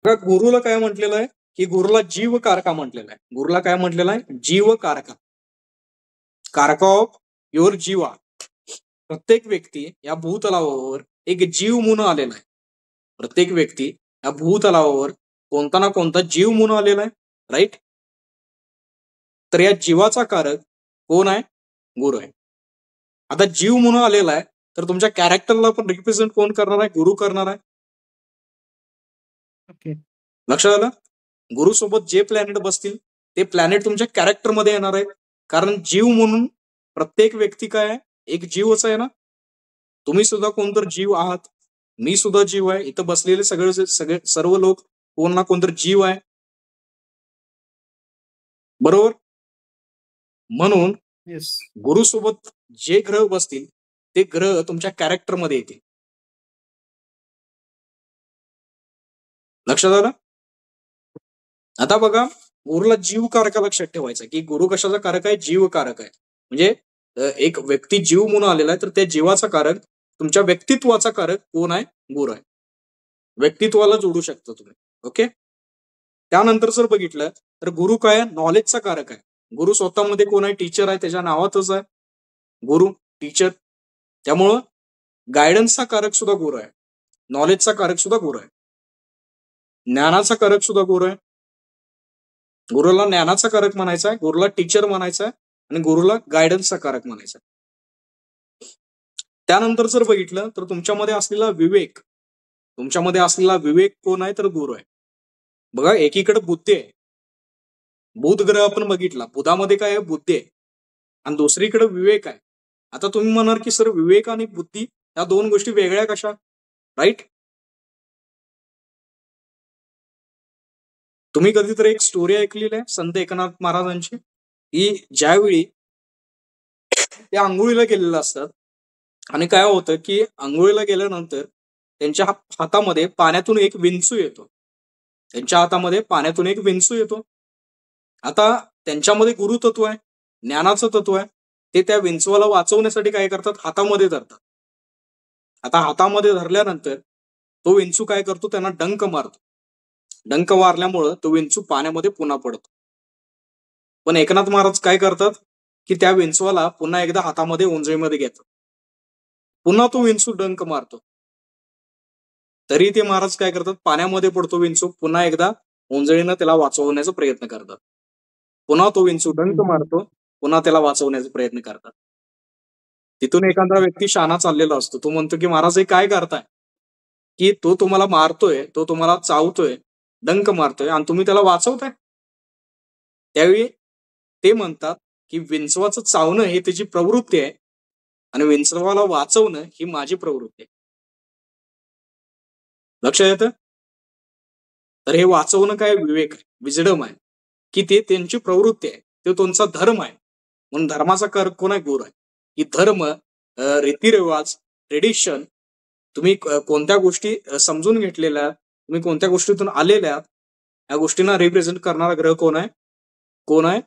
बघा, गुरुला काय म्हटलेलं आहे की गुरुला जीव कारका म्हटलेलं आहे. गुरुला काय म्हटलेलं आहे? जीव कारका, कारका ऑफ युअर जीवा. प्रत्येक व्यक्ती या भूतलावावर एक जीव म्हणून आलेला आहे. प्रत्येक व्यक्ती या भूतलावावर कोणता ना कोणता जीव म्हणून आलेला आहे. राईट. तर या जीवाचा कारक कोण आहे? गुरु आहे. आता जीव म्हणून आलेला आहे तर तुमच्या कॅरेक्टरला पण रिप्रेझेंट कोण करणार आहे? गुरु करणार आहे. ओके. लक्षात आलं? गुरु सोबत जे प्लॅनेट बसतील ते प्लॅनेट तुमच्या कॅरेक्टर मध्ये येणार आहेत. कारण जीव म्हणून प्रत्येक व्यक्ती काय आहे? एक जीवच आहे ना. तुम्ही सुद्धा कोणतर जीव आहात, मी सुद्धा जीव आहे, इथं बसलेले सगळे सर्व लोक कोण ना कोणतर जीव आहे. बरोबर. म्हणून येस. गुरु सोबत जे ग्रह बसतील ते ग्रह तुमच्या कॅरेक्टर मध्ये येतील. लक्षात आलं? आता बघा, गुरुला जीव कारक लक्षात ठेवायचा की गुरु कशाचा कारक आहे? जीव कारक आहे. म्हणजे एक व्यक्ती जीव म्हणून आलेला आहे तर त्या जीवाचा कारक तुमच्या व्यक्तित्वाचा कारक कोण आहे? गुरु आहे. व्यक्तित्वाला जोडू शकता तुम्ही. ओके. त्यानंतर जर बघितलं तर गुरु काय आहे? नॉलेजचा कारक आहे. गुरु स्वतःमध्ये कोण आहे? टीचर आहे. त्याच्या नावातच आहे गुरु, टीचर. त्यामुळं गायडन्सचा कारक सुद्धा गुरु आहे. नॉलेजचा कारक सुद्धा गुरु आहे. ज्ञानाचा कारक सुद्धा गुरु आहे. गुरुला ज्ञानाचा कारक म्हणायचा आहे, गुरुला टीचर म्हणायचा आहे आणि गुरुला गायडन्सचा कारक म्हणायचा आहे. त्यानंतर जर बघितलं तर तुमच्यामध्ये असलेला विवेक, तुमच्यामध्ये असलेला विवेक कोण आहे? तर गुरु आहे. बघा, एकीकडे बुद्धी आहे. बुध ग्रह आपण बघितला, बुधामध्ये काय आहे? बुद्धी आहे. आणि दुसरीकडे विवेक आहे. आता तुम्ही म्हणाल की सर विवेक आणि बुद्धी या दोन गोष्टी वेगळ्या कशा? राईट. तुम्ही कधीतरी एक स्टोरी ऐकलेली आहे संत एकनाथ महाराजांची, की ज्यावेळी ते आंघोळीला गेलेले असतात आणि काय होतं की आंघोळीला गेल्यानंतर त्यांच्या हातामध्ये पाण्यातून एक विंचू येतो. त्यांच्या हातामध्ये पाण्यातून एक विंचू येतो. आता त्यांच्यामध्ये गुरुतत्व आहे, ज्ञानाचं तत्व आहे. ते त्या विंचवाला वाचवण्यासाठी काय करतात? हातामध्ये धरतात. आता हातामध्ये धरल्यानंतर तो विंचू काय करतो? त्यांना डंक मारतो. डंक मारल्यामुळं तो विंचू पाण्यामध्ये पुन्हा पडतो. पण एकनाथ महाराज काय करतात की त्या विंचवाला पुन्हा एकदा हातामध्ये ओंजळीमध्ये घेतात. पुन्हा तो विंचू डंक मारतो. तरी ते महाराज काय करतात? पाण्यामध्ये पडतो विंचू, पुन्हा एकदा ओंजळीनं त्याला वाचवण्याचा प्रयत्न करतात. पुन्हा तो विंचू डंक मारतो, पुन्हा त्याला वाचवण्याचा प्रयत्न करतात. तिथून एखादा व्यक्ती शहाणा चाललेला असतो. तो म्हणतो की महाराज हे काय करताय? की तो तुम्हाला मारतोय, तो तुम्हाला चावतोय, डंक मारतोय आणि तुम्ही त्याला वाचवताय. त्यावेळी ते म्हणतात की विंचवाचं चावणं ही त्याची प्रवृत्ती आहे आणि विंचवाला वाचवणं ही माझी प्रवृत्ती आहे. लक्षात येतं? तर हे वाचवणं काय? विवेक आहे, विजडम आहे, की ते त्यांची प्रवृत्ती आहे, तो त्यांचा धर्म आहे. म्हणून धर्माचा कारक कोण आहे? गुरु आहे. की धर्म, रीतिरिवाज, ट्रेडिशन, तुम्ही कोणत्या गोष्टी समजून घेतलेल्या, तुम्ही कोणत्या गोष्टीतून आलेल्या, या गोष्टींना रिप्रेझेंट करणारा ग्रह कोण आहे? कोण आहे?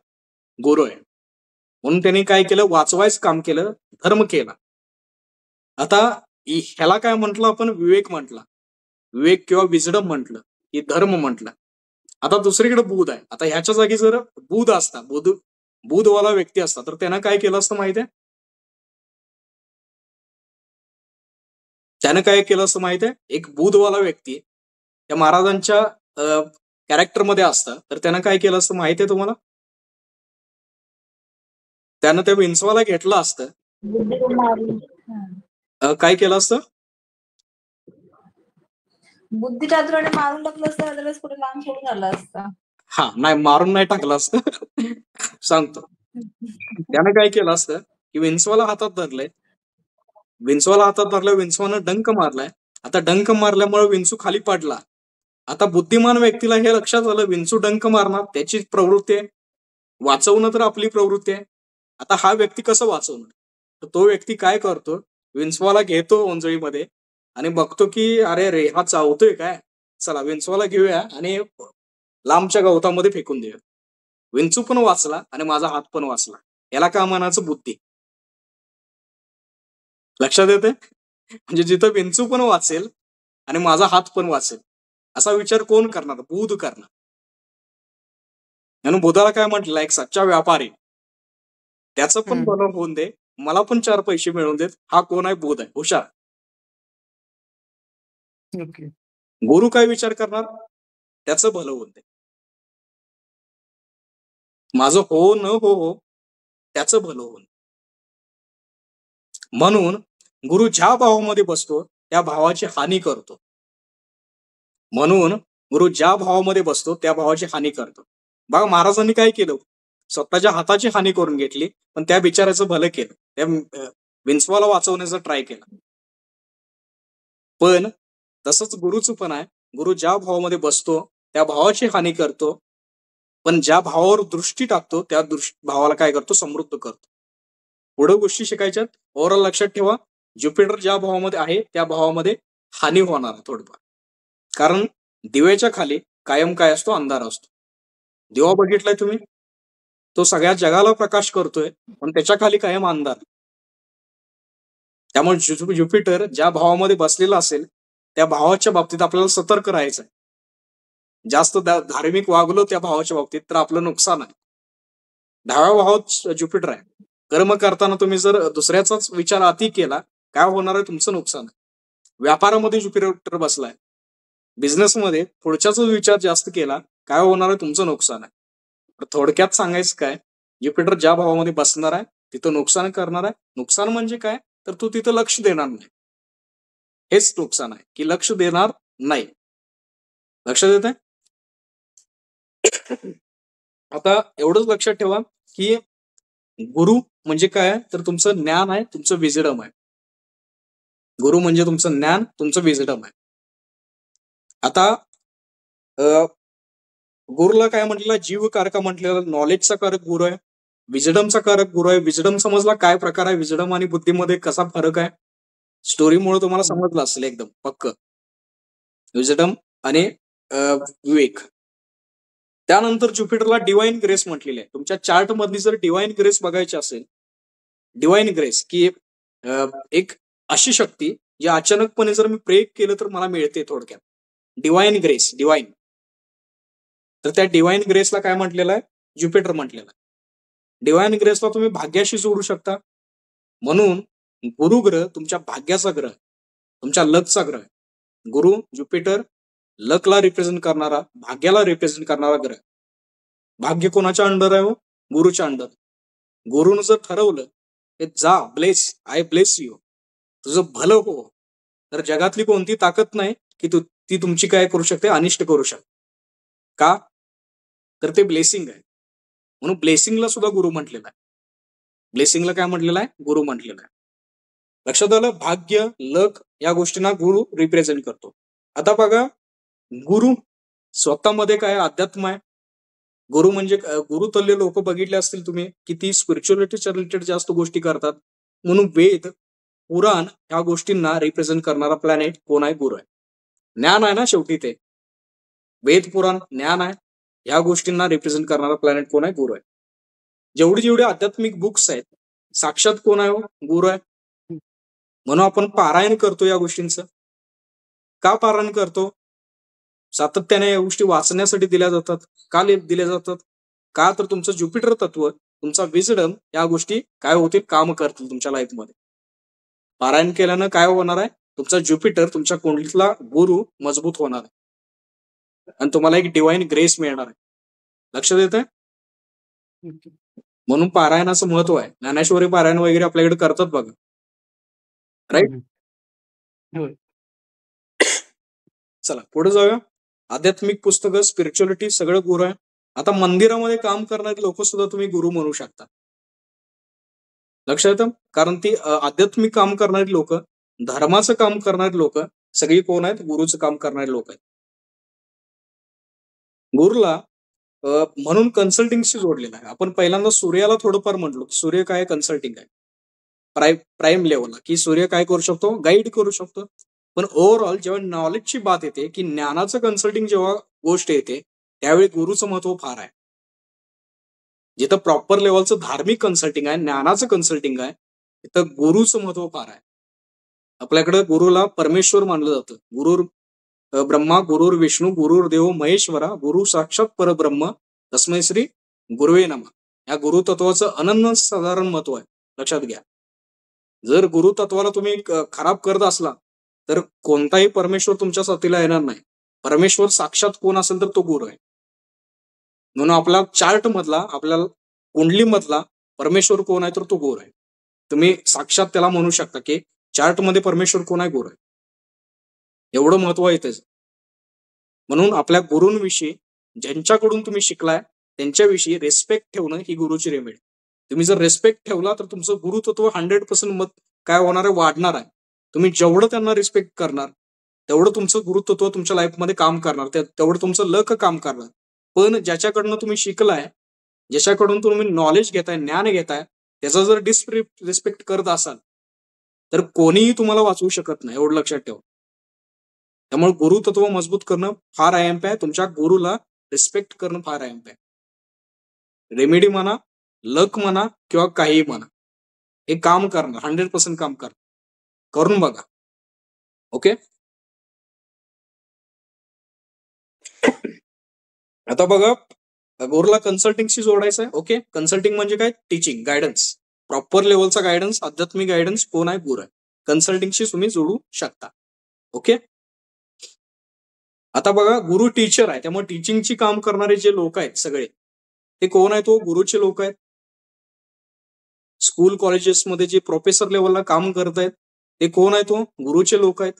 गुरु आहे. म्हणून त्यांनी काय केलं? वाचवायचं काम केलं, धर्म केला. आता ह्याला काय म्हटलं आपण? विवेक म्हटला. विवेक किंवा विजडम म्हटलं, की धर्म म्हटलं. आता दुसरीकडे बुध आहे. आता ह्याच्या जागी जर बुध असता, बुधवाला व्यक्ती असता तर त्यानं काय केलं असतं माहिती आहे? त्यानं काय केलं असतं माहिती आहे? एक बुधवाला व्यक्ती त्या महाराजांच्या कॅरेक्टरमध्ये असता तर त्यानं काय केलं असतं माहिती आहे तुम्हाला? त्यानं त्या विंचवाला घेतलं असतं. काय केलं असतं? बुद्धिचातुराने मारून टाकलं असतं, त्यावेळेस कुठे लांब सोडून आला असता. हा, नाही, मारून नाही टाकलं असतं. सांगतो. त्यानं काय केलं असतं की विंचवाला हातात धरलंय, विंचवानं डंक मारलाय. आता डंक मारल्यामुळे विंचू खाली पडला. आता बुद्धिमान व्यक्तीला हे लक्षात आलं, विंचू डंक मारणार त्याची प्रवृत्ती आहे, वाचवणं तर आपली प्रवृत्ती आहे. आता हा व्यक्ती कसं वाचवणार? तर तो व्यक्ती काय करतो? विंचवाला घेतो ओंजळीमध्ये आणि बघतो की अरे रे, हा चावतोय काय, चला विंचवाला घेऊया आणि लांबच्या गवतामध्ये फेकून देऊया. विंचू पण वाचला आणि माझा हात पण वाचला. याला काय म्हणायचं? बुद्धी. लक्षात येते? म्हणजे जिथं विंचू पण वाचेल आणि माझा हात पण वाचेल, असा विचार कोण करणार? बुध करणार. म्हणून बुधाला काय म्हटलं, एक सच्चा व्यापारी, त्याचं पण भलं होऊन दे, मला पण 4 पैसे मिळवून देत. हा कोण आहे? बुध आहे, हुशार. गुरु काय विचार करणार? त्याचं भलं होऊन दे, माझं हो न हो त्याचं भलं होऊन. म्हणून गुरु ज्या भावामध्ये बसतो त्या भावाची हानी करतो. म्हणून गुरु ज्या भावामध्ये बसतो त्या भावाची हानी करतो. बघा महाराजांनी काय केलं, स्वतःच्या हाताची हानी करून घेतली, पण त्या बिचाराचं भलं केलं. त्या विंचवाला वाचवण्याचा ट्राय केला. पण तसंच गुरुचं पण आहे. गुरु ज्या भावामध्ये बसतो त्या भावाची हानी करतो, पण ज्या भावावर दृष्टी टाकतो त्या भावाला काय करतो? समृद्ध करतो. पुढे गोष्टी शिकायच्यात. ओव्हरऑल लक्षात ठेवा, ज्युपिटर ज्या भावामध्ये आहे त्या भावामध्ये हानी होणार थोडंफार. कारण दिव्याच्या खाली कायम काय असतो? अंधार असतो. दिवा बघितलाय तुम्ही? तो सगळ्या जगाला प्रकाश करतोय, पण त्याच्या खाली कायम अंधार. त्यामुळे ज्युपिटर ज्या भावामध्ये बसलेला असेल त्या भावाच्या बाबतीत आपल्याला सतर्क राहायचं आहे. जास्त धार्मिक वागलो त्या भावाच्या बाबतीत तर आपलं नुकसान आहे. 10व्या भावात ज्युपिटर आहे. कर्म करताना तुम्ही जर दुसऱ्याचाच विचार अति केला, काय होणार आहे? तुमचं नुकसान आहे. व्यापारामध्ये ज्युपिटर बसलाय, बिझनेसमध्ये पुढच्याच विचार जास्त केला, काय होणार आहे? तुमचं नुकसान आहे. थोडक्यात सांगायचं काय, ज्युपिटर ज्या भावामध्ये बसणार आहे तिथं नुकसान करणार आहे. नुकसान म्हणजे काय? तर तू तिथं लक्ष देणार नाही, हेच नुकसान आहे, की लक्ष देणार नाही. लक्ष देत आहे? आता एवढंच लक्षात ठेवा की गुरु म्हणजे काय? तर तुमचं ज्ञान आहे, तुमचं विजडम आहे. गुरु म्हणजे तुमचं ज्ञान, तुमचं विजडम आहे. आता गुरुला काय म्हटलेलं? जीव कारका म्हटलेलं. नॉलेजचा कारक गुरु आहे, विजडमचा कारक गुरु आहे. विजडम समजला काय प्रकार आहे? विजडम आणि बुद्धीमध्ये कसा फरक आहे? स्टोरीमुळे तुम्हाला समजलं असेल एकदम पक्क. विजडम आणि विवेक. त्यानंतर ज्युपिटरला डिवाइन ग्रेस म्हटलेली आहे. तुमच्या चार्ट मधली जर डिवाइन ग्रेस बघायची असेल, डिवाइन ग्रेस की एक अशी शक्ती जी अचानकपणे जर मी प्रे केलं तर मला मिळते, थोडक्यात डिवाइन ग्रेस. डिवाइन, तर त्या डिवाइन ग्रेसला काय म्हटलेलं आहे? ज्युपिटर म्हटलेलं आहे. डिवाइन ग्रेसला तुम्ही भाग्याशी जोडू शकता. म्हणून गुरु ग्रह तुमच्या भाग्याचा ग्रह, तुमच्या लकचा ग्रह. गुरु ज्युपिटर लकला रिप्रेझेंट करणारा, भाग्याला रिप्रेझेंट करणारा ग्रह. भाग्य कोणाच्या अंडर आहे? हो, गुरुच्या अंडर. गुरुनं जर ठरवलं की जा, ब्लेस, आय ब्लेस यू, तुझं भलं हो, तर जगातली कोणती ताकद नाही की ती तुमची काय करू शकते? अनिष्ट करू शकते. का? तर ते ब्लेसिंग आहे. म्हणून ब्लेसिंगला सुद्धा गुरु म्हटलेला आहे. ब्लेसिंगला काय म्हटलेलं आहे? गुरु म्हटलेलं आहे. लक्षात आलं? भाग्य, लक या गोष्टींना गुरु रिप्रेझेंट करतो. आता बघा, गुरु स्वतःमध्ये काय अध्यात्म आहे. गुरु म्हणजे गुरुतल्य लोक बघितले असतील तुम्ही, किती स्पिरिच्युअलिटीच्या रिलेटेड जास्त गोष्टी करतात. म्हणून वेद, पुराण या गोष्टींना रिप्रेझेंट करणारा प्लॅनेट कोण आहे? गुरु आहे. ज्ञान आहे ना शेवटी ते. वेद, पुराण, ज्ञान आहे. ह्या गोष्टींना रिप्रेझेंट करणारा प्लॅनेट कोण आहे? गुरु आहे. जेवढे आध्यात्मिक बुक्स आहेत, साक्षात कोण आहे? गुरु आहे. म्हणून आपण पारायण करतो या गोष्टींचं. का पारायण करतो? सातत्याने या गोष्टी वाचण्यासाठी दिल्या जातात. का दिल्या जातात? का तर तुमचं ज्युपिटर तत्व, तुमचा विजडम या गोष्टी काय होतील? काम करतील तुमच्या लाईफमध्ये. पारायण केल्यानं काय होणार आहे? तुमचा ज्युपिटर, तुमच्या कुंडलीतला गुरु मजबूत होणार आहे आणि तुम्हाला एक डिवाइन ग्रेस मिळणार आहे. लक्षात येत आहे? म्हणून पारायणाचं महत्व आहे. ज्ञानेश्वरी पारायण वगैरे आपल्याकडे करतात बघा, राईट? चला पुढे जाऊया. आध्यात्मिक पुस्तकं, स्पिरिच्युअलिटी सगळं गुरु आहे. आता मंदिरामध्ये काम करणारे लोक सुद्धा तुम्ही गुरु म्हणू शकता. लक्षात येतं? कारण ती आध्यात्मिक काम करणारी लोक, धर्माचं काम करणारी लोक सगळी कोण आहेत? गुरुचं काम करणारे लोक आहेत. गुरुला म्हणून कन्सल्टिंगशी जोडलेला आहे. आपण पहिल्यांदा सूर्याला थोडंफार म्हटलो की सूर्य काय? कन्सल्टिंग आहे प्राईम लेवलला, की सूर्य काय करू शकतो? गाईड करू शकतो. पण ओव्हरऑल जेव्हा नॉलेजची बात येते, की ज्ञानाचं कन्सल्टिंग जेव्हा गोष्ट येते, त्यावेळी गुरुचं महत्व फार आहे. जिथं प्रॉपर लेवलचं धार्मिक कन्सल्टिंग आहे, ज्ञानाचं कन्सल्टिंग आहे, तिथं गुरुचं महत्व फार आहे. आपल्याकडे गुरुला परमेश्वर मानलं जातं. ब्रह्मा गुरुर्विष्णू गुरुर्देव महेश्वरा गुरु साक्षात परब्रह्म तस्मै श्री गुरुवे नमः. या गुरुतत्वाचं अनन्य साधारण महत्व आहे, लक्षात घ्या. जर गुरुतत्वाला तुम्ही खराब करत असला तर कोणताही परमेश्वर तुमच्या साथीला येणार नाही. परमेश्वर साक्षात कोण असेल तर तो गुरु आहे. म्हणून आपला चार्ट मधला, आपल्या कुंडली मधला परमेश्वर कोण आहे तर तो गुरु आहे. तुम्ही साक्षात त्याला म्हणू शकता की चार्ट मध्ये परमेश्वर कोण आहे, गुरु आहे. एवढं महत्व आहे त्याचं. म्हणून आपल्या गुरूंविषयी ज्यांच्याकडून तुम्ही शिकलाय त्यांच्याविषयी रिस्पेक्ट ठेवणं ही गुरुची रेमेडी. तुम्ही जर रिस्पेक्ट ठेवला तर तुमचं गुरुतत्व 100% मत काय होणार आहे, वाढणार आहे. तुम्ही जेवढं त्यांना रिस्पेक्ट करणार तेवढं तुमचं गुरुतत्व तुमच्या लाईफमध्ये काम करणार, तेवढं तुमचं लक काम करणार. पण ज्याच्याकडनं तुम्ही शिकलाय, ज्याच्याकडून तुम्ही नॉलेज घेताय, ज्ञान घेताय, त्याचा जर डिसरिस्पेक्ट करत असाल तर कोणीही तुम्हाला वाचवू शकत नाही, एवढं लक्षात ठेवा. त्यामुळे गुरुतत्व मजबूत करणं फार अहम आहे. तुमच्या गुरुला रिस्पेक्ट करणं फार अहम आहे. रेमेडी म्हणा, लक म्हणा किंवा काही म्हणा, हे काम करणार, 100% काम करणार. करून बघा. ओके. आता बघा, गुरुला कन्सल्टिंगशी जोडायचं आहे. ओके. कन्सल्टिंग म्हणजे काय, टीचिंग, गायडन्स, प्रॉपर लेवलचा गायडन्स, आध्यात्मिक गायडन्स कोण आहे, गुरु आहे. कन्सल्टिंगशी तुम्ही जोडू शकता. ओके. आता बघा, गुरु टीचर आहे, त्यामुळे टीचिंगची काम करणारे जे लोक आहेत सगळे ते कोण आहेत, तो गुरुचे लोक आहेत. स्कूल कॉलेजेसमध्ये जे प्रोफेसर लेवलला काम करत आहेत ते कोण आहे, तो गुरुचे लोक आहेत.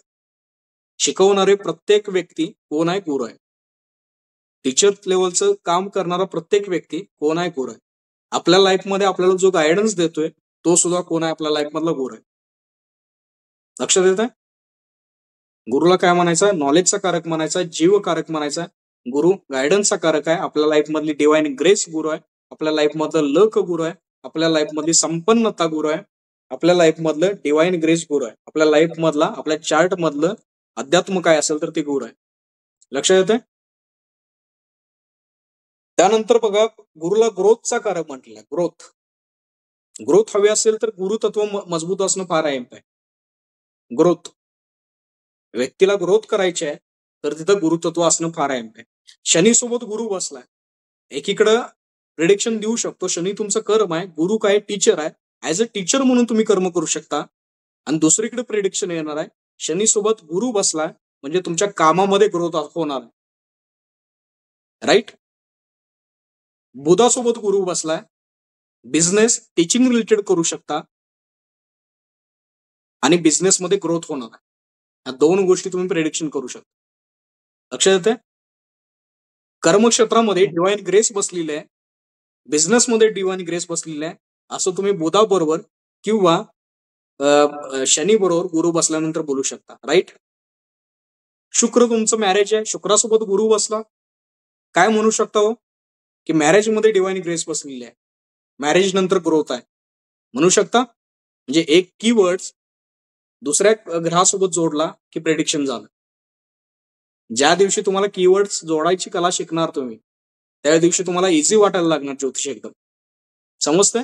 शिकवणारे प्रत्येक व्यक्ती कोण आहे, गुरु आहे. टीचर लेवलचं काम करणारा प्रत्येक व्यक्ती कोण आहे, गुरु आहे. आपल्या लाईफमध्ये आपल्याला जो गायडन्स देतोय तो सुद्धा कोण आहे, आपल्या लाईफमधला गुरु आहे. लक्षात येत आहे. गुरुला काय म्हणायचा, नॉलेजचा कारक म्हणायचा, जीवकारक म्हणायचा. गुरु गायडन्सचा कारक आहे. आपल्या लाईफ मधली डिवाइन ग्रेस गुरु आहे. आपल्या लाईफ मधलं लक गुरु आहे. आपल्या लाईफ मधली संपन्नता गुरु आहे. आपल्या लाईफ मधलं डिवाइन ग्रेस गुरु आहे. आपल्या लाईफ मधला, आपल्या चार्ट मधलं अध्यात्म काय असेल तर ते गुरु आहे. लक्षात येते. त्यानंतर बघा, गुरुला ग्रोथचा कारक म्हटलेला आहे. ग्रोथ हवी असेल तर गुरुतत्व मजबूत असणं फार अहम आहे. ग्रोथ, व्यक्तीला ग्रोथ करायची आहे तर तिथं गुरुतत्व असणं फार अहम आहे. शनी सोबत गुरु बसलाय, एकीकडं प्रिडिक्शन देऊ शकतो. शनी तुमचं कर्म आहे, गुरु काय, टीचर आहे. ऍज अ टीचर म्हणून तुम्ही कर्म करू शकता. आणि दुसरीकडे प्रिडिक्शन येणार आहे, शनी सोबत गुरु बसलाय म्हणजे तुमच्या कामामध्ये ग्रोथ होणार आहे. राईट. बुधासोबत गुरु बसलाय, बिझनेस, टीचिंग रिलेटेड करू शकता आणि बिझनेसमध्ये ग्रोथ होणार आहे. या दोन गोष्टी तुम्ही प्रेडिक्शन करू शकता. लक्षात येते. कर्मक्षेत्रामध्ये डिवाइन ग्रेस बसलेली आहे, बिझनेसमध्ये डिवाइन ग्रेस बसलेली आहे. असं तुम्ही बुधाबरोबर किंवा शनी बरोबर गुरु बसल्यानंतर बोलू शकता. राईट. शुक्र तुमचं मॅरेज आहे, शुक्रासोबत गुरु बसला, काय म्हणू शकता हो, की मॅरेज मध्ये डिवाइन ग्रेस बसलेली आहे, मॅरेज नंतर ग्रोथ आहे म्हणू शकता. म्हणजे एक कीवर्ड्स दुसऱ्या ग्रहासोबत जोडला की प्रेडिक्शन झालं. ज्या दिवशी तुम्हाला कीवर्ड्स जोडायची कला शिकणार तुम्ही, त्या दिवशी तुम्हाला इझी वाटायला लागणार ज्योतिष एकदम. समजतंय.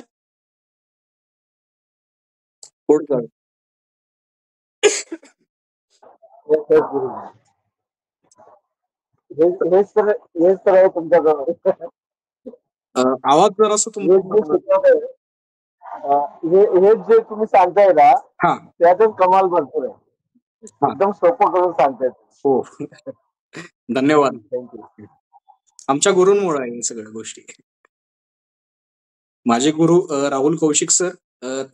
आवाज जरा असं हे जे तुम्ही सांगताय ना, त्यातच कमाल भरपूर आहे. एकदम सोपं करून सांगताय. हो. धन्यवाद. थँक्यू. आमच्या गुरूंमुळे आहे सगळ्या गोष्टी. माझे गुरु राहुल कौशिक सर,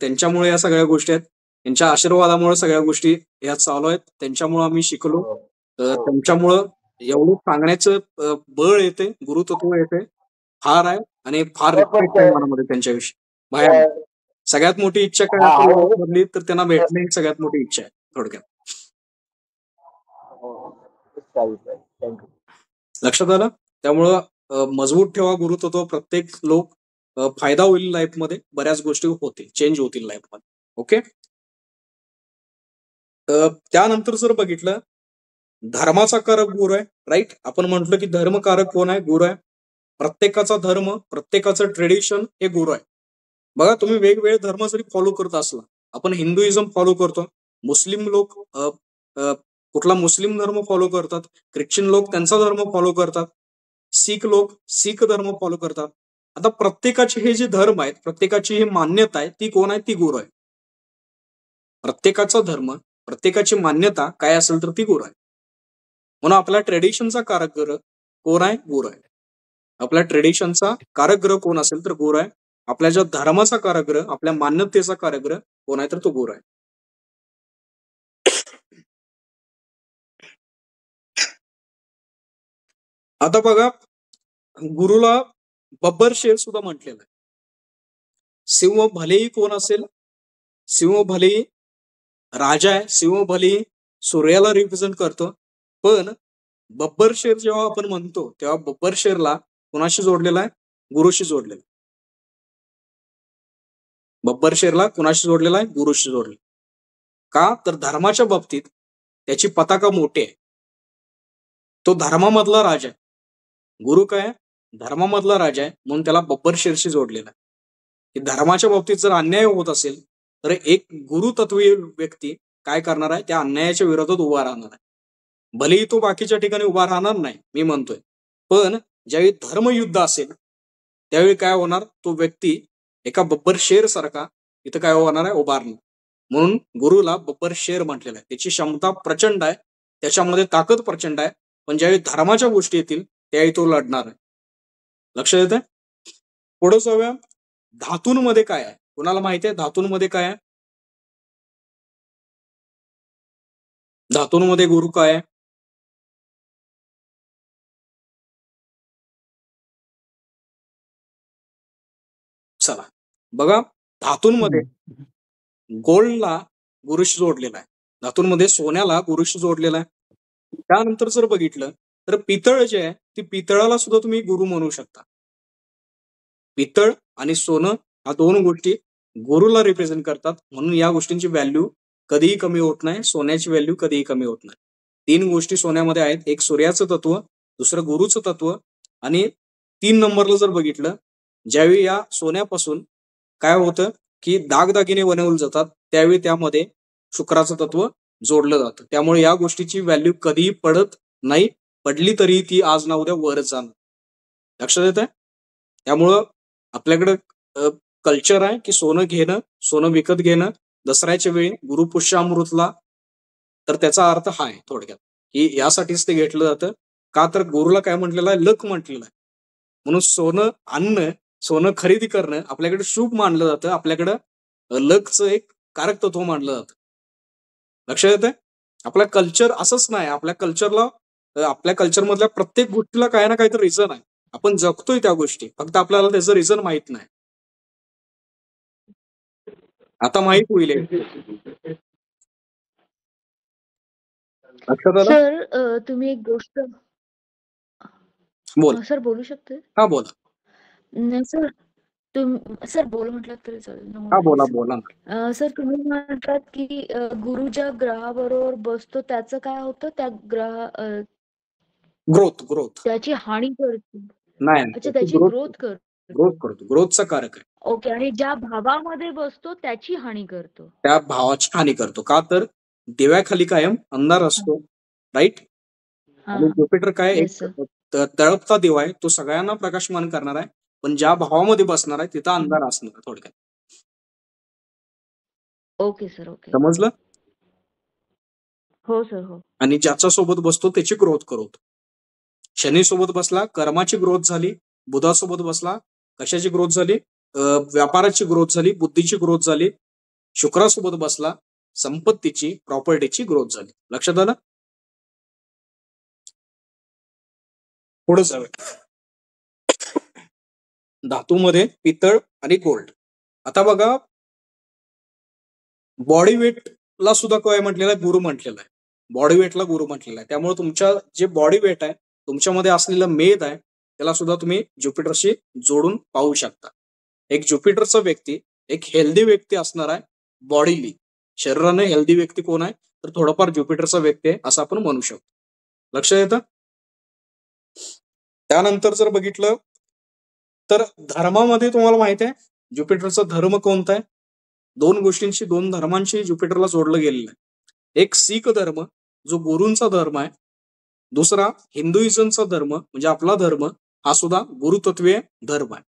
त्यांच्यामुळे या सगळ्या गोष्टी आहेत. त्यांच्या आशीर्वादामुळे सगळ्या गोष्टी या चालू आहेत. त्यांच्यामुळे आम्ही शिकलो. त्यांच्यामुळं एवढं सांगण्याचं बळ येते, गुरुतत्व येते, फार आहे. आणि फार रिस्पेक्ट आहे मनामध्ये त्यांच्याविषयी. बाहेर सगळ्यात मोठी इच्छा काय बनली तर त्यांना भेटणे ही सगळ्यात मोठी इच्छा आहे थोडक्यात. लक्षात आलं. त्यामुळं मजबूत ठेवा गुरुतत्व. प्रत्येक लोक फायदा होईल लाईफमध्ये, बऱ्याच गोष्टी होतील, चेंज होतील लाईफमध्ये. ओके. त्यानंतर जर बघितलं, धर्माचा कारक गुरु आहे. राईट. आपण म्हटलं की धर्मकारक कोण आहे, गुरु आहे. प्रत्येकाचा धर्म, प्रत्येकाचं ट्रेडिशन हे गुरु आहे. बघा, तुम्ही वेगवेगळे धर्म जरी फॉलो करत असला, आपण हिंदुइझम फॉलो करतो, मुस्लिम लोक कुठला मुस्लिम धर्म फॉलो करतात, ख्रिश्चन लोक त्यांचा धर्म फॉलो करतात, शीख लोक शीख धर्म फॉलो करतात. आता प्रत्येकाचे हे जे धर्म आहेत, प्रत्येकाची ही मान्यता आहे, ती कोण आहे? ती गुरु आहे. प्रत्येकाचा धर्म, प्रत्येकाची मान्यता काय असेल तर ती गुरु आहे. म्हणून आपल्या ट्रेडिशनचा कारकग्रह कोण आहे? गुरु आहे. आपल्या ट्रेडिशनचा कारकग्रह कोण असेल तर गुरु आहे. आपल्या ज्या धर्माचा कारकग्रह, आपल्या मान्यतेचा कारकग्रह कोण आहे तर तो गुरु आहे. आता बघा, गुरुला बब्बर शेर सुद्धा म्हटलेलं आहे. सिंह भलेही कोण असेल, सिंह भलेही राजा आहे, सिंह भलेही सूर्याला रिप्रेझेंट करतो, पण बब्बर शेर जेव्हा आपण म्हणतो तेव्हा बब्बर शेरला कोणाशी जोडलेला आहे? गुरुशी जोडलेला. बब्बर शेरला कोणाशी जोडलेला आहे? गुरुशी जोडलेला. का तर धर्माच्या बाबतीत त्याची पताका मोठी आहे. तो धर्मामधला राजा आहे. गुरु काय? धर्मामधला राजा आहे, म्हणून त्याला बब्बर शेरशी जोडलेला आहे. की धर्माच्या बाबतीत जर अन्याय होत असेल तर एक गुरुतत्वीय व्यक्ती काय करणार आहे? त्या अन्यायाच्या विरोधात उभा राहणार आहे. भलेही तो बाकीच्या ठिकाणी उभा राहणार नाही, मी म्हणतोय, पण ज्यावेळी धर्मयुद्ध असेल त्यावेळी काय होणार? तो व्यक्ती एका बब्बर शेर सारखा इथं काय होणार आहे? उभारणार. म्हणून गुरुला बब्बर शेर म्हटलेलं आहे. त्याची क्षमता प्रचंड आहे, त्याच्यामध्ये ताकद प्रचंड आहे, पण ज्यावेळी धर्माच्या गोष्टी येतील त्यावेळी तो लढणार आहे. लक्षात येत आहे? पुढे जाऊया. धातूंमध्ये काय आहे? कोणाला माहिती आहे धातूंमध्ये काय आहे? धातूंमध्ये गुरु काय आहे? चला बघा, धातूंमध्ये गोल्डला गुरुशी जोडलेला आहे, धातूंमध्ये सोन्याला गुरुशी जोडलेला आहे. त्यानंतर जर बघितलं तर पितळ जे आहे, ती पितळाला सुद्धा तुम्ही गुरु म्हणू शकता. पितळ आणि सोनं हा दोन गोष्टी गुरुला रिप्रेझेंट करतात, म्हणून या गोष्टींची व्हॅल्यू कधीही कमी होत नाही, सोन्याची व्हॅल्यू कधीही कमी होत नाही. 3 गोष्टी सोन्यामध्ये आहेत, एक सूर्याचं तत्व, दुसरं गुरुचं तत्व, आणि 3 नंबरला जर बघितलं, ज्यावेळी या सोन्यापासून काय होतं की दागदागिने बनवले जातात त्यावेळी त्यामध्ये शुक्राचं तत्व जोडलं जातं. त्यामुळे या गोष्टीची व्हॅल्यू कधीही पडत नाही, पडली तरी ती आज ना उद्या वरच जाणार. लक्षात येत आहे? त्यामुळं आपल्याकडे कल्चर आहे की सोनं घेणं, सोनं विकत घेणं दसऱ्याच्या वेळी गुरुपुष्यामृतला. तर त्याचा अर्थ हा आहे थोडक्यात की यासाठीच ते घेतलं जातं. का तर गुरुला काय म्हटलेलं आहे? लक म्हटलेलं आहे. म्हणून सोनं आणणं, सोनं खरेदी करणं आपल्याकडे शुभ मानलं जातं, आपल्याकडं लकचं एक कारक तत्व मानलं जातं. लक्षात येत आहे? आपलं कल्चर असंच नाही. आपल्या कल्चरमधल्या प्रत्येक गोष्टीला काही ना काहीतरी रिझन आहे. आपण जगतोय त्या गोष्टी, फक्त आपल्याला त्याचं रिझन माहित नाही. आता माहित होईल. सर तुम्ही एक गोष्ट बोल. सर बोलू शकते? हा बोला. नाही सर, सर बोल म्हटलं तरी चालेल. हा बोला बोला. सर तुम्ही म्हणतात की गुरु ज्या ग्रहाबरोबर बसतो त्याचं काय होतं? त्या ग्रोथ त्याची हानी करतो. नाही, अच्छा, त्याची ग्रोथ करतो. ग्रोथचा कारक आहे. ओके. आणि ज्या भावामध्ये बसतो त्याची हानी करतो. त्या भावाची हानी करतो. का तर दिव्याखाली कायम अंधार असतो, राईट? आणि ज्युपिटर काय एक तळपता दिवा आहे, तो सगळ्यांना प्रकाशमान करणार आहे, पण ज्या भावामध्ये बसणार आहे तिथं अंधार असणार. थोडक्यात ओके सर. ओके, समजलं? हो सर, हो. आणि ज्याच्या सोबत बसतो त्याची ग्रोथ करतो. शनी सोबत बसला कर्माची ग्रोथ झाली, बुधासोबत बसला कशाची ग्रोथ झाली? व्यापाराची ग्रोथ झाली, बुद्धीची ग्रोथ झाली. शुक्रासोबत बसला संपत्तीची, प्रॉपर्टीची ग्रोथ झाली. लक्षात आलं? पुढे जाऊया. धातूमध्ये पितळ आणि गोल्ड. आता बघा, बॉडी वेटला सुद्धा काय म्हटलेलं आहे? गुरु म्हटलेलं आहे. बॉडी वेटला गुरु म्हटलेलं आहे. त्यामुळे तुमच्या जे बॉडी वेट आहे, तुमच्यामध्ये असलेलं मेद आहे, त्याला सुद्धा तुम्ही ज्युपिटरशी जोडून पाहू शकता. एक ज्युपिटरचा व्यक्ती एक हेल्दी व्यक्ती असणार आहे, बॉडीली शरीराने हेल्दी व्यक्ती कोण आहे? तर थोडंफार ज्युपिटरचा व्यक्ती आहे असं आपण म्हणू शकतो. लक्षात येतं? त्यानंतर जर बघितलं तर धर्मामध्ये तुम्हाला माहिती आहे ज्युपिटरचा धर्म कोणता आहे? 2 गोष्टींशी, 2 धर्मांशी ज्युपिटरला जोडलं गेलेलं आहे. एक शीख धर्म, जो गुरूंचा धर्म आहे. दुसरा हिंदुइझमचा धर्म म्हणजे आपला धर्म हा सुद्धा गुरुतत्वीय धर्म आहे.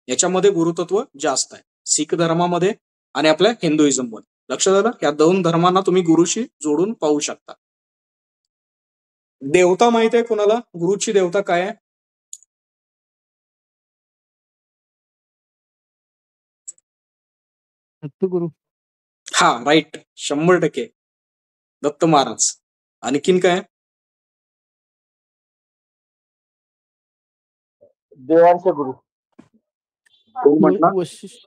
याच्यामध्ये गुरुतत्व जास्त आहे शीख धर्मामध्ये आणि आपल्या हिंदुइझम मध्ये. लक्षात आलं? या दोन धर्मांना तुम्ही गुरुशी जोडून पाहू शकता. देवता माहित आहे कोणाला? गुरुची देवता काय आहे? दत्तगुरु. हा, राईट, 100%. दत्त महाराज. आणखीन काय? देवांचे गुरु. कोण म्हटला? वशिष्ठ.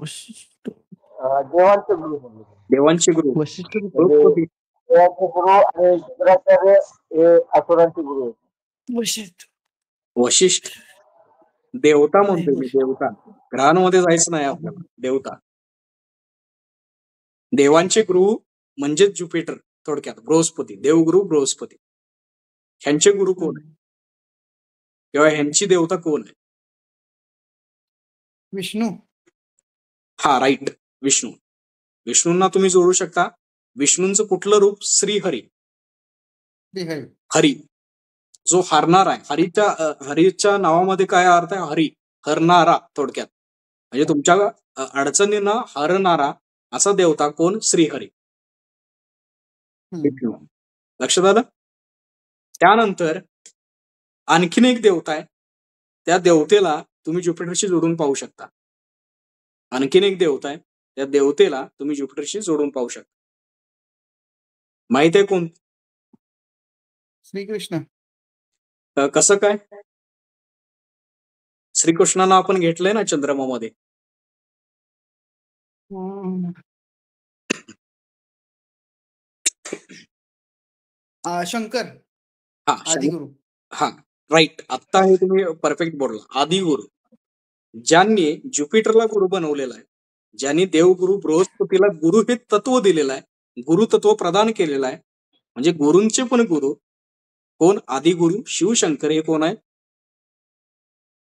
वशिष्ठ. देवांचे गुरु म्हणले. देवांचे गुरु. वशिष्ठ. म्हणजे देवांचे गुरु आणि शुक्राचार्य हे असुरांचे गुरु आहेत. वशिष्ठ. वशिष्ठ. देवता म्हणतो मी, देवता. ग्रहांमध्ये जायचं नाही आपल्याला. देवता. देवांचे गुरु म्हणजेच ज्युपिटर, थोडक्यात बृहस्पती. देवगुरु बृहस्पती. ह्यांचे गुरु कोण आहे किंवा ह्यांची देवता कोण आहे? विष्णू. हा, राईट, विष्णू. विष्णूंना तुम्ही जोडू शकता. विष्णूंचं कुठलं रूप? श्रीहरी. हरी, जो हरणार आहे. हरीच्या नावामध्ये काय अर्थ आहे? हरी, हरणारा थोडक्यात. म्हणजे तुमच्या अडचणींना हरणारा असा देवता कोण? श्रीहरी, विष्णू. लक्षात आलं? त्यानंतर आणखीन एक देवता आहे. त्या देवतेला तुम्ही ज्युपिटरशी जोडून पाहू शकता. आणखीन एक देवता आहे. त्या देवतेला तुम्ही ज्युपिटरशी जोडून पाहू शकता. माहित आहे कोण? श्रीकृष्ण. कसं काय? श्रीकृष्णाला आपण घेतलंय ना चंद्रमामध्ये. शंकर. हा, आदिगुरु. हा, राईट. आता हे तुम्ही परफेक्ट बोलला. आदिगुरु. ज्यांनी ज्युपिटरला गुरु बनवलेला आहे, ज्यांनी देवगुरु बृहस्पतीला गुरु हे तत्व दिलेलं आहे, गुरु तत्व प्रदान केलेलं आहे. म्हणजे गुरूंचे पण गुरु कोण? आदिगुरु शिवशंकर. हे कोण आहे?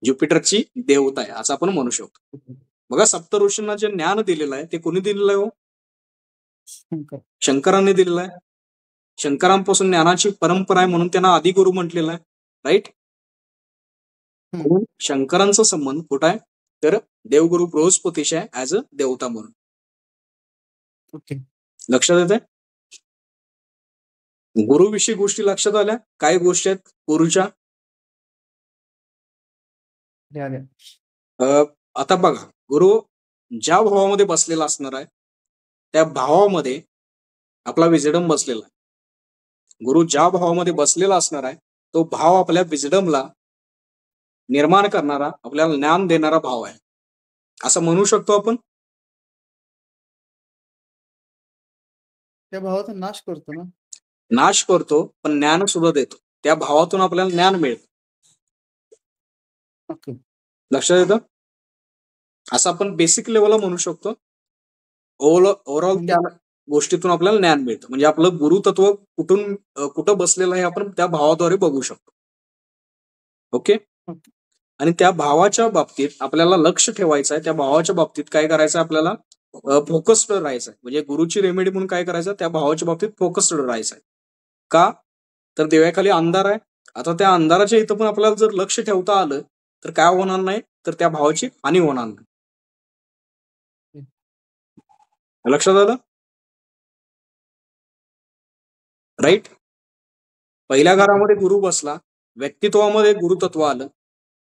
ज्युपिटरची देवता आहे असं आपण म्हणू शकतो. बघा, सप्त ऋषींना जे ज्ञान दिलेलं आहे ते कोणी दिलेलं आहे? हो, शंकरांनी दिलेलं आहे. शंकरांपासून ज्ञानाची परंपरा आहे म्हणून त्यांना आदिगुरु म्हटलेलं आहे. राईट. शंकरांचा संबंध कुठं आहे? तर देवगुरु बृहस्पतीशी आहे, ऍज अ देवता म्हणून. लक्षात येत आहे? गुरुविषयी गोष्टी लक्षात आल्या? काय गोष्टी आहेत गुरुच्या? आता बघा, गुरु ज्या भावामध्ये बसलेला असणार आहे त्या भावामध्ये आपला विजडम बसलेला आहे. गुरु ज्या भावामध्ये बसलेला असणार आहे तो भाव आपल्या विजडमला निर्माण करणारा, आपल्याला ज्ञान देणारा भाव आहे असं म्हणू शकतो आपण. त्या भावाचा नाश करतो ना? नाश करतो, पण ज्ञान सुद्धा देतो. त्या भावातून आपल्याला ज्ञान मिळतं. लक्षात येतं? असं आपण बेसिक लेवलला म्हणू शकतो. ओव्हरऑल त्या गोष्टीतून आपल्याला ज्ञान मिळतं. म्हणजे आपलं गुरुतत्व कुठं बसलेलं आहे आपण त्या भावाद्वारे बघू शकतो. ओके. आणि त्या भावाच्या बाबतीत आपल्याला लक्ष ठेवायचं आहे. त्या भावाच्या बाबतीत काय करायचं? आपल्याला फोकस्ड राहायचं आहे. म्हणजे गुरुची रेमेडी म्हणून काय करायचं? त्या भावाच्या बाबतीत फोकस्ड राहायचं आहे. का? तर देवाखाली अंधार आहे. आता त्या अंधाराच्या इथं पण आपल्याला जर लक्ष ठेवता आलं तर काय होणार नाही? तर त्या भावाची हानी होणार नाही. लक्षात आलं? राईट. पहिल्या घरामध्ये गुरु बसला, व्यक्तित्वामध्ये गुरुतत्व आलं.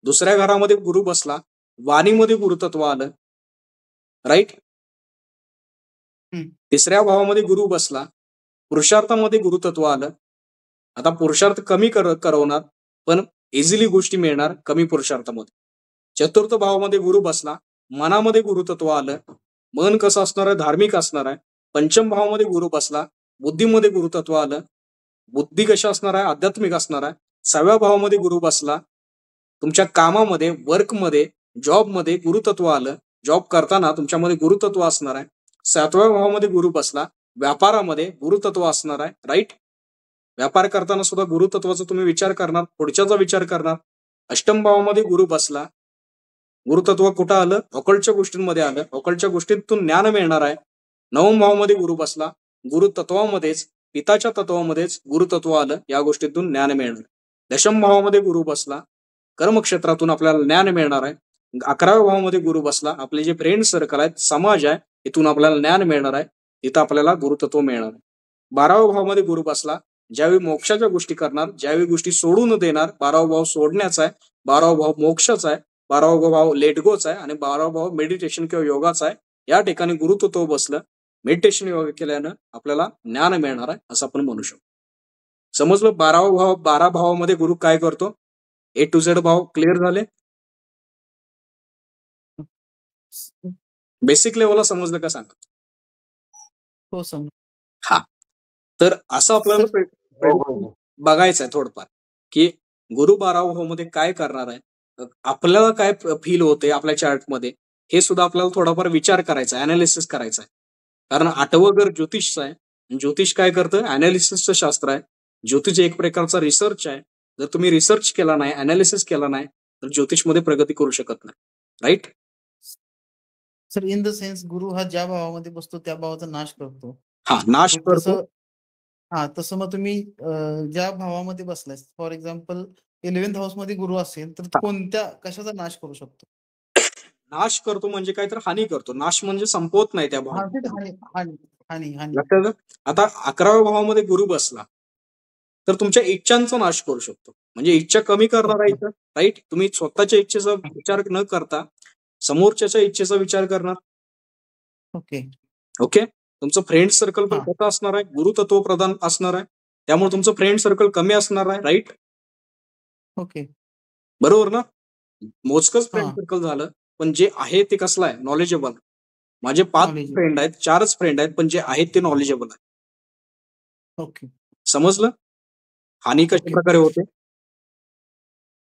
दुसऱ्या घरामध्ये गुरु बसला, वाणीमध्ये गुरुतत्व आलं. राईट. तिसऱ्या भावामध्ये गुरु बसला, पुरुषार्थामध्ये गुरुतत्व आलं. आता पुरुषार्थ कमी करवणार पण इझिली गोष्टी मिळणार कमी पुरुषार्थामध्ये. चतुर्थ भावामध्ये गुरु बसला, मनामध्ये गुरुतत्व आलं. मन कसं असणार आहे? धार्मिक असणार आहे. पंचम भावामध्ये गुरु बसला, बुद्धीमध्ये गुरुतत्व आलं. बुद्धी कशी असणार आहे? आध्यात्मिक असणार आहे. 6व्या भावामध्ये गुरु बसला, तुमच्या कामामध्ये, वर्कमध्ये, जॉबमध्ये गुरुतत्व आलं. जॉब करताना तुमच्यामध्ये गुरुतत्व असणार आहे. 7व्या भावामध्ये गुरु बसला, व्यापारामध्ये गुरुतत्व असणार आहे. राईट. व्यापार करताना सुद्धा गुरुतत्वाचा तुम्ही विचार करणार, पुढच्याचा विचार करणार. अष्टम भावामध्ये गुरु बसला, गुरुतत्व कुठं आलं? ऑकल्टच्या गोष्टींमध्ये आलं. ऑकल्टच्या गोष्टीतून ज्ञान मिळणार आहे. 9व्या भावामध्ये गुरु बसला, गुरुतत्वामध्येच पिताच्या तत्वामध्येच गुरुतत्व आलं, या गोष्टीतून ज्ञान मिळणार. दशम भावामध्ये गुरु बसला, कर्मक्षेत्रातून आपल्याला ज्ञान मिळणार आहे. 11व्या भावामध्ये गुरु बसला, आपले जे फ्रेंड सर्कल आहेत, समाज आहे, इथून आपल्याला ज्ञान मिळणार आहे, इथं आपल्याला गुरुतत्व मिळणार आहे. 12व्या भावामध्ये गुरु बसला, ज्यावेळी मोक्षाच्या गोष्टी करणार, ज्यावेळी गोष्टी सोडून देणार, 12वा भाव सोडण्याचा आहे, 12वा भाव मोक्षाचा आहे, 12वा भाव लेटगोचा आहे आणि 12वा भाव मेडिटेशन किंवा योगाचा आहे. या ठिकाणी गुरुतत्व बसलं, मेडिटेशन योगा केल्यानं आपल्याला ज्ञान मिळणार आहे असं आपण म्हणू शकतो. समजलं? 12 भावामध्ये गुरु काय करतो? A to Z भाव क्लिअर झाले? बेसिक लेवलला समजलं का सांगा? हो समज. हा, तर असं आपल्याला बघायचं आहे थोडंफार की गुरु 12व्या भावामध्ये काय करणार आहे, आपल्याला काय फील होते आपल्या चार्टमध्ये, हे सुद्धा आपल्याला थोडाफार विचार करायचा आहे, अनालिसिस करायचा आहे. कारण 8वं घर ज्योतिषचं आहे. ज्योतिष काय करतं? अनालिसिसचं शास्त्र आहे. ज्योतिष एक प्रकारचा रिसर्च आहे. जर तुम्ही रिसर्च केला नाही, अनालिसिस केला नाही, तर ज्योतिषमध्ये प्रगती करू शकत नाही. Right? Sir in the sense गुरु हा ज्या भावामध्ये बसतो त्या भावाचा नाश करतो. हा, नाश करतो. तसं मग तुम्ही ज्या भावामध्ये बसलाय, फॉर एक्झाम्पल 11th हाऊस मध्ये गुरु असेल तर कोणत्या कशाचा नाश करू शकतो? नाश करतो म्हणजे काय, तर हानी करतो. नाश म्हणजे संपवत नाही त्या भावात. हानी. आता 11व्या भावामध्ये गुरु बसला तर तुमच्या इच्छांचा नाश करू शकतो. म्हणजे इच्छा कमी करणार आहे इथं. राईट? तुम्ही स्वतःच्या इच्छेचा विचार न करता समोरच्याच्या इच्छेचा विचार करणार. ओके. तुमचं फ्रेंड सर्कल पण कसं असणार आहे? गुरुतत्व प्रधान असणार आहे. त्यामुळे तुमचं फ्रेंड सर्कल कमी असणार आहे. राईट? ओके, बरोबर ना? मोजकच फ्रेंड सर्कल झालं, पण जे आहे ते कसलं आहे? नॉलेजेबल. माझे 5 फ्रेंड आहेत, 4च फ्रेंड आहेत, पण जे आहेत ते नॉलेजेबल आहे. ओके, समजलं? हानी कशा प्रकारे होते?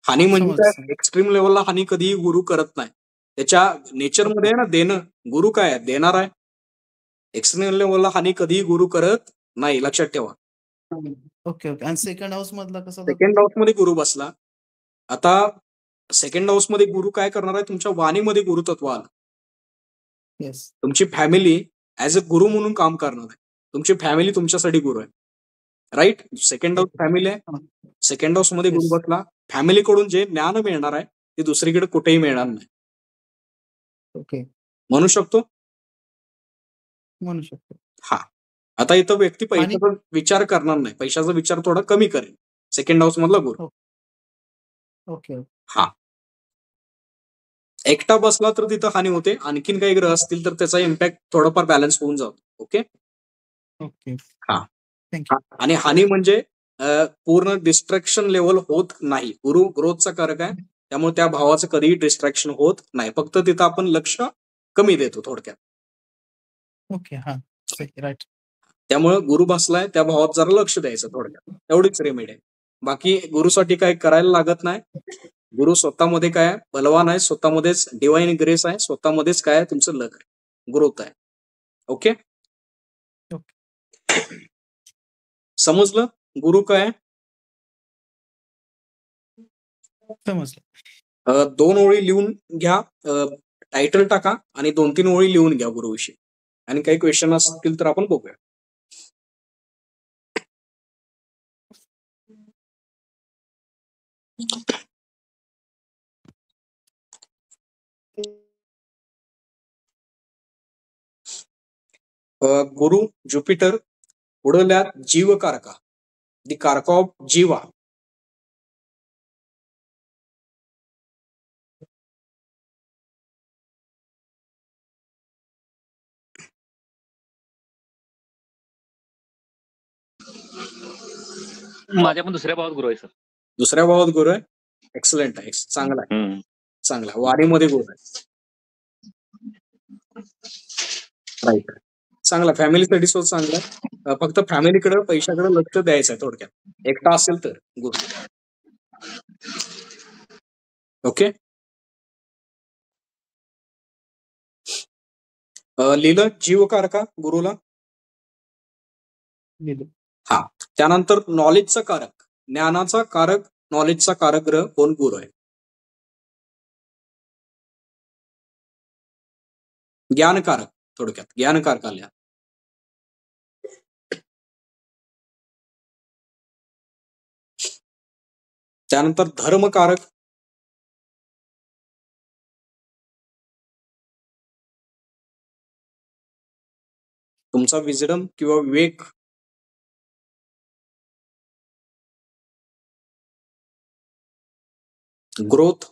हानी म्हणजे काय? एक्स्ट्रीम लेवलला हानी कधीही गुरु करत नाही. त्याच्या नेचरमध्ये आहे ना देणं. गुरु काय आहे? देणार आहे. एक्स्ट्रीम लेवलला हानी कधीही गुरु करत नाही, लक्षात ठेवा. ओके. आणि सेकंड हाऊस मधला कसं? सेकंड हाऊस मध्ये गुरु बसला. आता सेकंड हाऊस मध्ये गुरु काय करणार आहे? तुमच्या वाणीमध्ये गुरुतत्व आलं. तुमची फॅमिली ऍज अ गुरु म्हणून काम करणार आहे. तुमची फॅमिली तुमच्यासाठी गुरु आहे. राईट? सेकंड हाऊस फॅमिली आहे. सेकंड हाऊस मध्ये गुरु बसला, फॅमिलीकडून जे ज्ञान मिळणार आहे ते दुसरीकडे कुठेही मिळणार नाही. ओके, म्हणू शकतो. हा, आता इथं व्यक्ती पैशाचा विचार करणार नाही, पैशाचा विचार थोडा कमी करेल. सेकंड हाऊस मधला गुरु. ओके. हा, एकटा बसला तर तिथं हानी होते. आणखीन काही ग्रह असतील तर त्याचा इम्पॅक्ट थोडाफार बॅलन्स होऊन जातो. ओके. ओके. हा, आणि हानी म्हणजे पूर्ण डिस्ट्रॅक्शन लेवल होत नाही. गुरु ग्रोथचा कारक आहे, त्यामुळे त्या भावाचं कधीही डिस्ट्रॅक्शन होत नाही. फक्त तिथं आपण लक्ष कमी देतो थोडक्यात. ओके. हा, राईट. त्यामुळे गुरु बसलाय त्या भावात जरा लक्ष द्यायचं थोडक्यात. एवढीच रेमेडी आहे. बाकी गुरुसाठी काय करायला लागत नाही. गुरु स्वतःमध्ये काय आहे? बलवान आहे. स्वतःमध्येच डिवाइन ग्रेस आहे. स्वतःमध्येच काय आहे? तुमचं लक आहे, ग्रोथ आहे. ओके. समजलं गुरु काय? समजलं. 2 ओळी लिहून घ्या, टायटल टाका आणि 2-3 ओळी लिहून घ्या गुरुविषयी. आणि काही क्वेश्चन असतील तर आपण बघूया. गुरु ज्युपिटर उडवल्यात जीवकारका, दी कारका ऑफ जीवा. माझ्या पण दुसऱ्या भावात गुरु आहे सर. दुसऱ्या भावात गुरु आहे. एक्सलंट आहे, चांगला आहे, चांगला. वारीमध्ये गुरु आहे. राईट, चांगला. फॅमिलीसाठी सुद्धा चांगला आहे. फक्त फॅमिलीकडे पैशाकडे लक्ष द्यायचं आहे थोडक्यात. एकटा असेल तर गुरु. ओके. लिहिलं जीवकारका गुरुला. हा, त्यानंतर नॉलेजचा कारक, ज्ञानाचा कारक, नॉलेजचा कारक ग्रह कोण? गुरु आहे. ज्ञानकारक, थोडक्यात ज्ञानकारक आल्या. त्यानंतर धर्मकारक, तुमचा विजडम किंवा विवेक, ग्रोथ,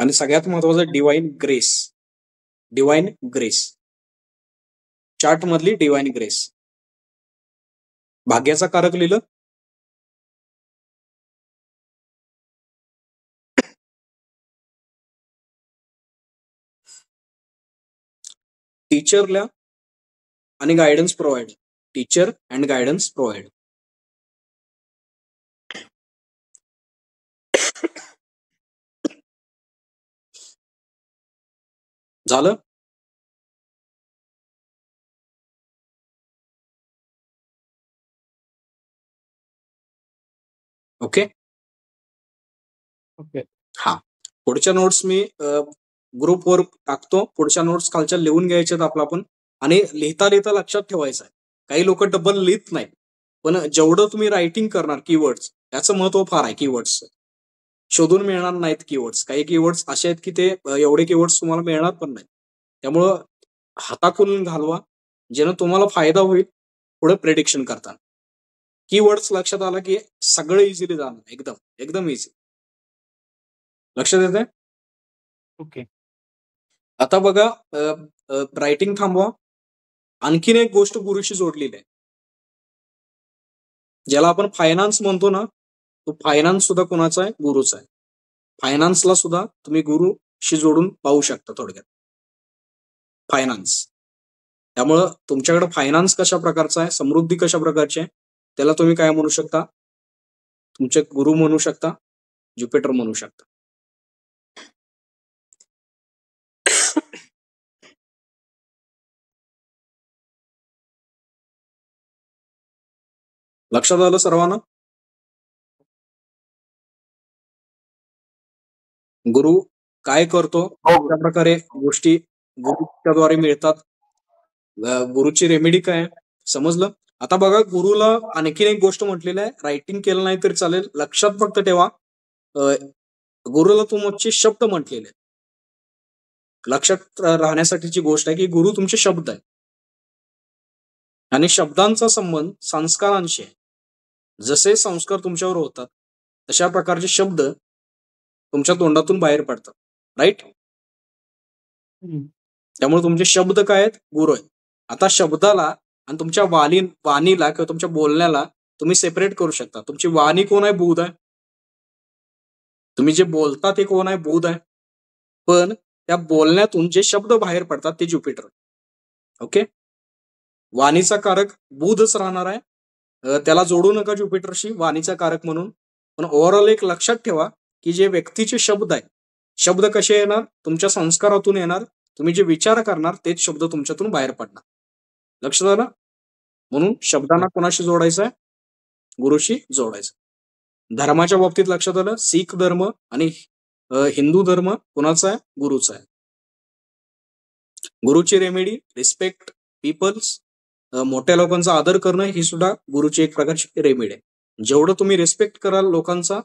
आणि सगळ्यात महत्वाचं divine grace. Divine grace, chart मधली डिवाइन ग्रेस. भाग्याचा कारक लिहिलं, टीचरला आणि guidance provide. Teacher and guidance provide. झालं. ओके. ओके. हा, पुढच्या नोट्स मी ग्रुपवर टाकतो. पुढच्या नोट्स खालच्या लिहून घ्यायच्यात आपला आपण, आणि लिहिता लिहिता लक्षात ठेवायचं आहे. काही लोक डबल लिहित नाहीत, पण जेवढं तुम्ही रायटिंग करणार कीवर्ड्स, याचं महत्व फार आहे. कीवर्ड्स शोधून मिळणार नाहीत. कीवर्ड्स, काही कीवर्ड्स असे आहेत की ते एवढे कीवर्ड्स तुम्हाला मिळणार पण नाही. त्यामुळं हाताखोलून घालवा, जेणं तुम्हाला फायदा होईल पुढे प्रेडिक्शन करताना. कीवर्ड्स लक्षात आला की सगळं इझिली जाणार. एकदम एकदम इझी. लक्षात येत आहे. ओके. आता बघा, रायटिंग थांबवा. आणखीन एक गोष्ट गुरुशी जोडलेली आहे, ज्याला आपण फायनान्स म्हणतो ना, तो फायनान्स सुद्धा कोणाचा आहे? गुरुचा आहे. फायनान्सला सुद्धा तुम्ही गुरुशी जोडून पाहू शकता थोडक्यात. फायनान्स, त्यामुळं तुमच्याकडे फायनान्स कशा प्रकारचा आहे, समृद्धी कशा प्रकारची आहे, त्याला तुम्ही काय म्हणू शकता? तुमचे गुरु म्हणू शकता, ज्युपिटर म्हणू शकता. लक्षात आलं सर्वांना? गुरु काय करतो, त्या प्रकारे गोष्टी गुरुच्याद्वारे मिळतात. गुरुची रेमेडी काय आहे समजलं. आता बघा, गुरुला आणखीन एक गोष्ट म्हटलेली आहे, रायटिंग केलं नाही तरी चालेल, लक्षात फक्त ठेवा. गुरुला तुमचे शब्द म्हटलेले, लक्षात राहण्यासाठीची गोष्ट आहे की गुरु तुमचे शब्द आहे, आणि शब्दांचा संबंध संस्कारांशी आहे. जसे संस्कार तुमच्यावर होतात तशा प्रकारचे शब्द तुमच्या तोंडातून बाहेर पडतात. राईट. त्यामुळे तुमचे शब्द काय आहेत? गुरु आहेत. आता शब्दाला आणि तुमच्या वाणीला किंवा तुमच्या बोलण्याला तुम्ही सेपरेट करू शकता. तुमची वाणी कोण आहे? बुध आहे. तुम्ही जे बोलता ते कोण आहे? बुध आहे. पण त्या बोलण्यातून जे शब्द बाहेर पडतात ते ज्युपिटर. ओके. वाणीचा कारक बुधच राहणार आहे, त्याला जोडू नका ज्युपिटरशी वाणीचा कारक म्हणून. पण ओव्हरऑल एक लक्षात ठेवा की जे व्यक्तीचे शब्द आहेत, शब्द कसे येणार? तुमच्या संस्कारातून येणार. तुम्ही जे विचार करणार तेच शब्द तुमच्यातून बाहेर पडणार. लक्षात आलं? म्हणून शब्दांना कोणाशी जोडायचं आहे? गुरुशी जोडायचं. धर्माच्या बाबतीत लक्षात आलं, शीख धर्म आणि हिंदू धर्म कोणाचा आहे? गुरुचा आहे. गुरुची रेमेडी रिस्पेक्ट पीपल्स, मोठ्या लोकांचा आदर करणं, ही सुद्धा गुरुची एक प्रकारची रेमेडी आहे. जेवढं तुम्ही रिस्पेक्ट कराल लोकांचा,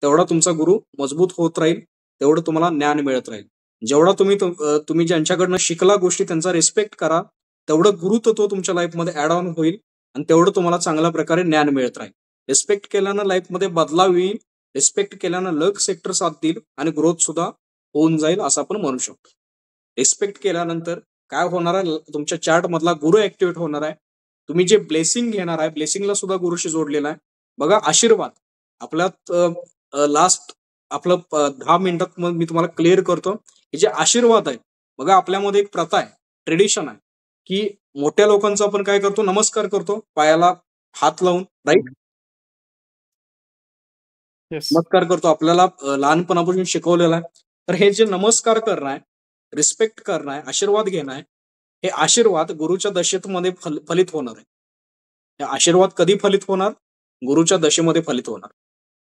तेवढा तुमचा गुरु मजबूत होत राहील, तेवढं तुम्हाला ज्ञान मिळत राहील. जेवढा तुम्ही ज्यांच्याकडनं शिकला गोष्टी त्यांचा रिस्पेक्ट करा, तेवढं गुरुतत्व तुमच्या लाईफमध्ये ऍड ऑन होईल आणि तेवढं तुम्हाला चांगल्या प्रकारे ज्ञान मिळत राहील. रिस्पेक्ट केल्यानं लाईफमध्ये बदलाव येईल, रिस्पेक्ट केल्यानं लक सेक्टर साधतील आणि ग्रोथ सुद्धा होऊन जाईल असं आपण म्हणू शकतो. रिस्पेक्ट केल्यानंतर काय होणार आहे? तुमच्या चार्ट मधला गुरु ऍक्टिव्हेट होणार आहे. तुम्ही जे ब्लेसिंग घेणार आहे, ब्लेसिंगला सुद्धा गुरुशी जोडलेला आहे. बघा, आशीर्वाद आपल्यात लास्ट आपलं 10 मिनिटात मग मी तुम्हाला क्लिअर करतो की जे आशीर्वाद आहेत. बघा, आपल्यामध्ये एक प्रथा आहे, ट्रेडिशन आहे की मोठ्या लोकांचा आपण काय करतो? नमस्कार करतो, पायाला हात लावून. राईट. नमस्कार करतो, आपल्याला लहानपणापासून शिकवलेलं आहे. तर हे जे नमस्कार करणं आहे, रिस्पेक्ट करणं आहे, आशीर्वाद घेणं आहे, हे आशीर्वाद गुरुच्या दशेमध्ये फलित होणार आहे. हे आशीर्वाद कधी फलित होणार? गुरुच्या दशेमध्ये फलित होणार.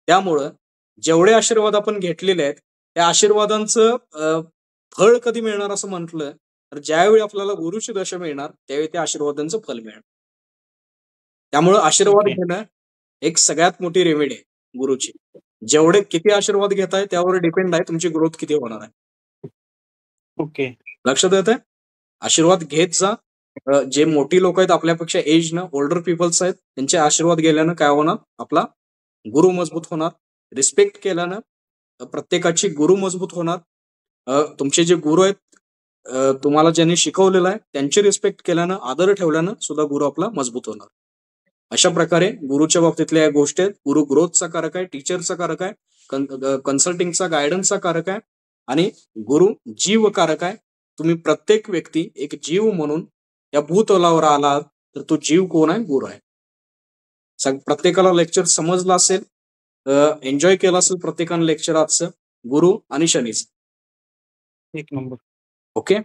त्यामुळं जेवढे आशीर्वाद आपण घेतलेले आहेत त्या आशीर्वादांचं फळ कधी मिळणार असं म्हटलं तर ज्यावेळी आपल्याला गुरुची दशा मिळणार त्यावेळी त्या आशीर्वादांचं फल मिळणार. त्यामुळं आशीर्वाद घेणं एक सगळ्यात मोठी रेमेडी आहे गुरुची. जेवढे किती आशीर्वाद घेताय त्यावर डिपेंड आहे तुमची ग्रोथ किती होणार आहे. ओके. लक्षात येत आहे? आशीर्वाद घेत जा. जे मोठी लोक आहेत आपल्यापेक्षा एज न ओल्डर पीपल्स आहेत त्यांचे आशीर्वाद गेल्यानं काय होणार, आपला गुरु मजबूत होणार. रिस्पेक्ट केल्यानं प्रत्येकाची गुरु मजबूत होणार. तुमचे जे गुरु आहेत तुम्हाला ज्यांनी शिकवलेलं आहे त्यांची रिस्पेक्ट केल्यानं, आदर ठेवल्यानं सुद्धा गुरु आपला मजबूत होणार. अशा प्रकारे गुरुच्या बाबतीतल्या या गोष्टी आहेत. गुरु ग्रोथचा कारक आहे, टीचरचा कारक आहे, कन्सल्टिंगचा गायडन्सचा कारक आहे आणि गुरु जीव कारक आहे. तुम्ही प्रत्येक व्यक्ती एक जीव म्हणून या भूतलावर आलात तर तो जीव कोण आहे? गुरु आहे. प्रत्येकाला लेक्चर समजलं असेल, एन्जॉय केलं असेल प्रत्येकाने लेक्चर आजचं गुरु आणि शनीच. एक नंबर. ओके.